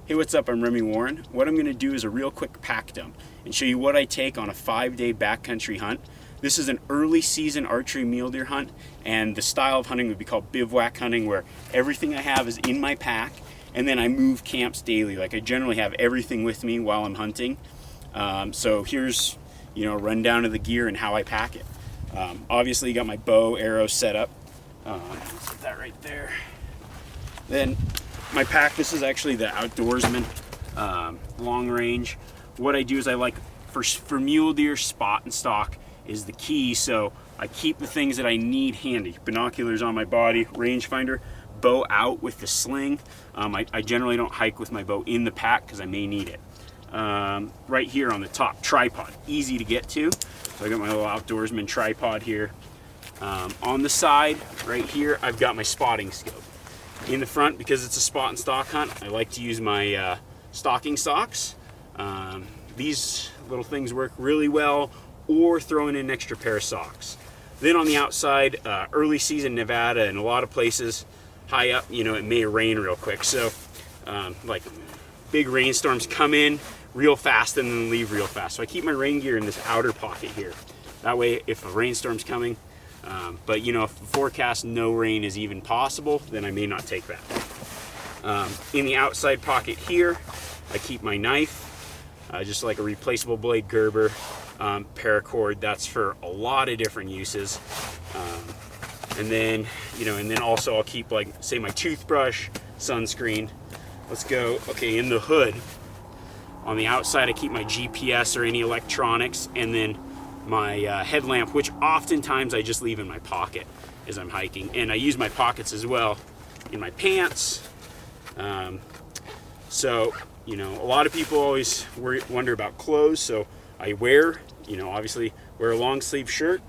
Hey, what's up? I'm Remi Warren. What I'm going to do is a real quick pack dump and show you what I take on a 5-day backcountry hunt. This is an early season archery mule deer hunt, and the style of hunting would be called bivouac hunting, where everything I have is in my pack and then I move camps daily. Like, I generally have everything with me while I'm hunting. So here's a rundown of the gear and how I pack it. Obviously, you got my bow, arrow set up. Put that right there. Then my pack, this is actually the Outdoorsman long range. What I do is I like, for mule deer, spot and stalk is the key, so I keep the things that I need handy. Binoculars on my body, rangefinder, bow out with the sling. I generally don't hike with my bow in the pack because I may need it. Right here on the top, tripod, easy to get to. So I got my little Outdoorsman tripod here. On the side, right here, I've got my spotting scope. In the front, because it's a spot and stalk hunt, I like to use my stalking socks. These little things work really well, or throwing in an extra pair of socks. Then on the outside, early season Nevada and a lot of places high up, it may rain real quick. So like big rainstorms come in real fast and then leave real fast. So I keep my rain gear in this outer pocket here. That way, if a rainstorm's coming, but if the forecast no rain is even possible, then I may not take that. In the outside pocket here, I keep my knife, just like a replaceable blade Gerber, paracord. That's for a lot of different uses. And then also I'll keep, like, say, my toothbrush, sunscreen. Let's go. Okay, in the hood, on the outside, I keep my GPS or any electronics, and then my headlamp, which oftentimes I just leave in my pocket as I'm hiking. And I use my pockets as well in my pants. So, a lot of people always wonder about clothes. So I obviously wear a long sleeve shirt.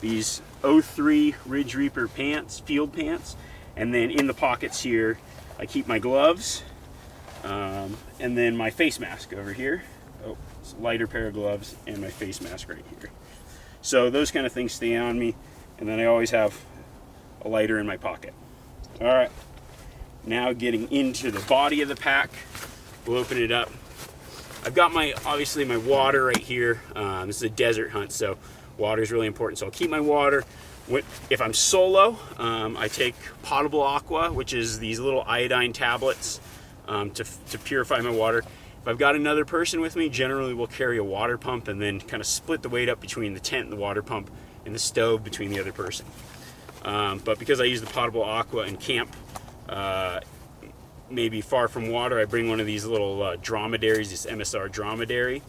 These 03 Ridge Reaper pants, field pants. And then in the pockets here, I keep my gloves. And then my face mask over here. Oh, it's a lighter pair of gloves and my face mask right here. So those kind of things stay on me, and then I always have a lighter in my pocket. All right, now getting into the body of the pack, we'll open it up. I've got obviously my water right here. This is a desert hunt, so water is really important. So I'll keep my water. If I'm solo, I take potable aqua, which is these little iodine tablets to purify my water. If I've got another person with me, generally we'll carry a water pump and then kind of split the weight up between the tent and the water pump and the stove between the other person. But because I use the potable aqua in camp, maybe far from water, I bring one of these little dromedaries, this MSR dromedary,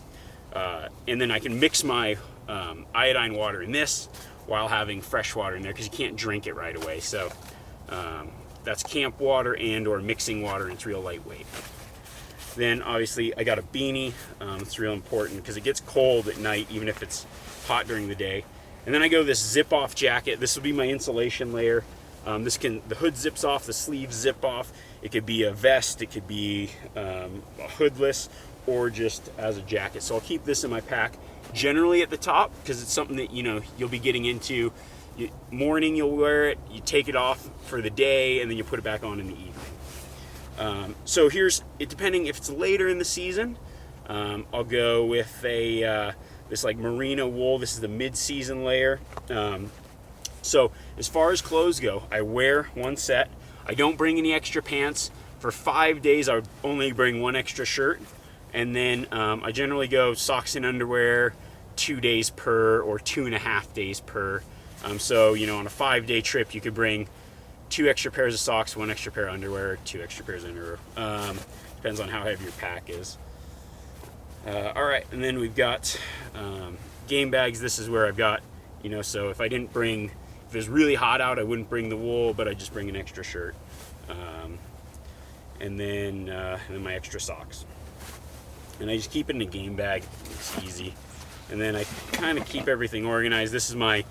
and then I can mix my iodine water in this while having fresh water in there, because you can't drink it right away. So that's camp water and or mixing water, and it's real lightweight. Then obviously I got a beanie. It's real important because it gets cold at night, even if it's hot during the day. And then I go this zip-off jacket. This will be my insulation layer. The hood zips off, the sleeves zip off. It could be a vest, it could be a hoodless, or just as a jacket. So I'll keep this in my pack, generally at the top, because it's something that you'll be getting into. Morning you'll wear it, you take it off for the day, and then you put it back on in the evening. So depending if it's later in the season, I'll go with this like merino wool. This is the mid-season layer. So as far as clothes go, I wear one set. I don't bring any extra pants. For 5 days, I only bring one extra shirt. And then I generally go socks and underwear 2 days per, or 2.5 days per. So on a 5-day trip, you could bring 2 extra pairs of socks, 1 extra pair of underwear, 2 extra pairs of underwear. Depends on how heavy your pack is. All right, and then we've got game bags. This is where I've got, so if it was really hot out, I wouldn't bring the wool, but I'd just bring an extra shirt. And then my extra socks. And I just keep it in a game bag. It's easy. And then I kind of keep everything organized. This is my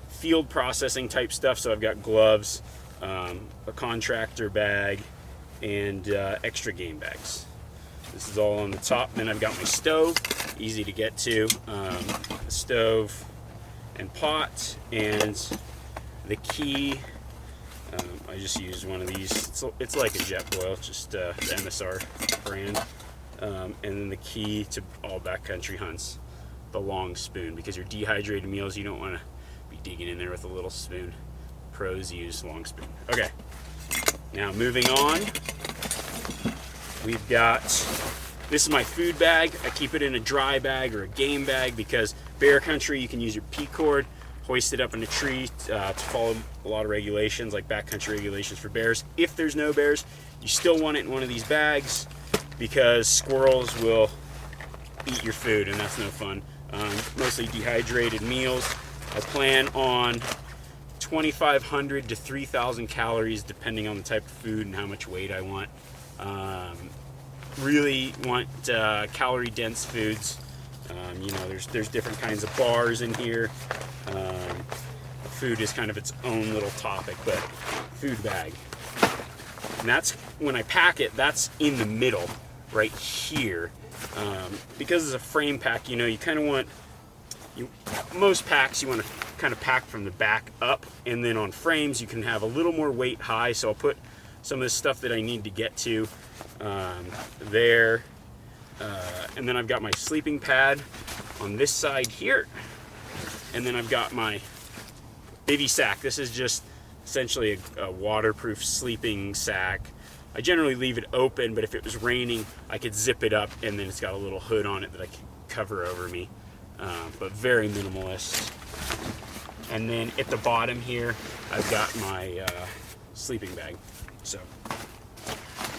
field processing type stuff. So I've got gloves, a contractor bag, and extra game bags. This is all on the top. Then I've got my stove, easy to get to. Stove and pot, and the key I just used one of these. It's like a Jetboil, just the MSR brand. And then the key to all backcountry hunts, the long spoon, because your dehydrated meals, you don't want to be digging in there with a little spoon. Pros use long spoon. Okay, now moving on, we've got, this is my food bag. I keep it in a dry bag or a game bag because bear country, you can use your P cord, hoist it up in a tree to follow a lot of regulations, like backcountry regulations for bears. If there's no bears, you still want it in one of these bags because squirrels will eat your food, and that's no fun. Mostly dehydrated meals. I plan on 2,500 to 3,000 calories depending on the type of food and how much weight I want. Really want calorie dense foods. You know, there's different kinds of bars in here. Food is kind of its own little topic, but food bag. And that's, when I pack it, that's in the middle right here. Because it's a frame pack, you know, you kind of want, most packs you want to kind of pack from the back up, and then on frames you can have a little more weight high. So I'll put some of the stuff that I need to get to there. And then I've got my sleeping pad on this side here. And then I've got my bivy sack. This is just essentially a waterproof sleeping sack. I generally leave it open, but if it was raining, I could zip it up, and then it's got a little hood on it that I can cover over me. But very minimalist. And then at the bottom here, I've got my sleeping bag. So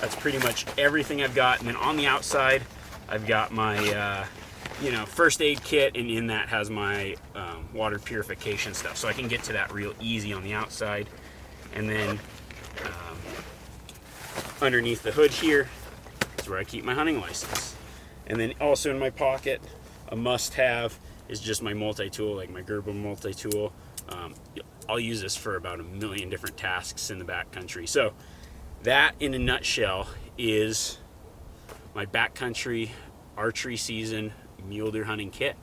that's pretty much everything I've got. And then on the outside, I've got my first aid kit, and in that has my water purification stuff. So I can get to that real easy on the outside. And then underneath the hood here is where I keep my hunting license. And then also in my pocket, a must-have is just my multi-tool, like my Gerber multi-tool. I'll use this for about 1 million different tasks in the backcountry. So that, in a nutshell, is my backcountry archery season mule deer hunting kit.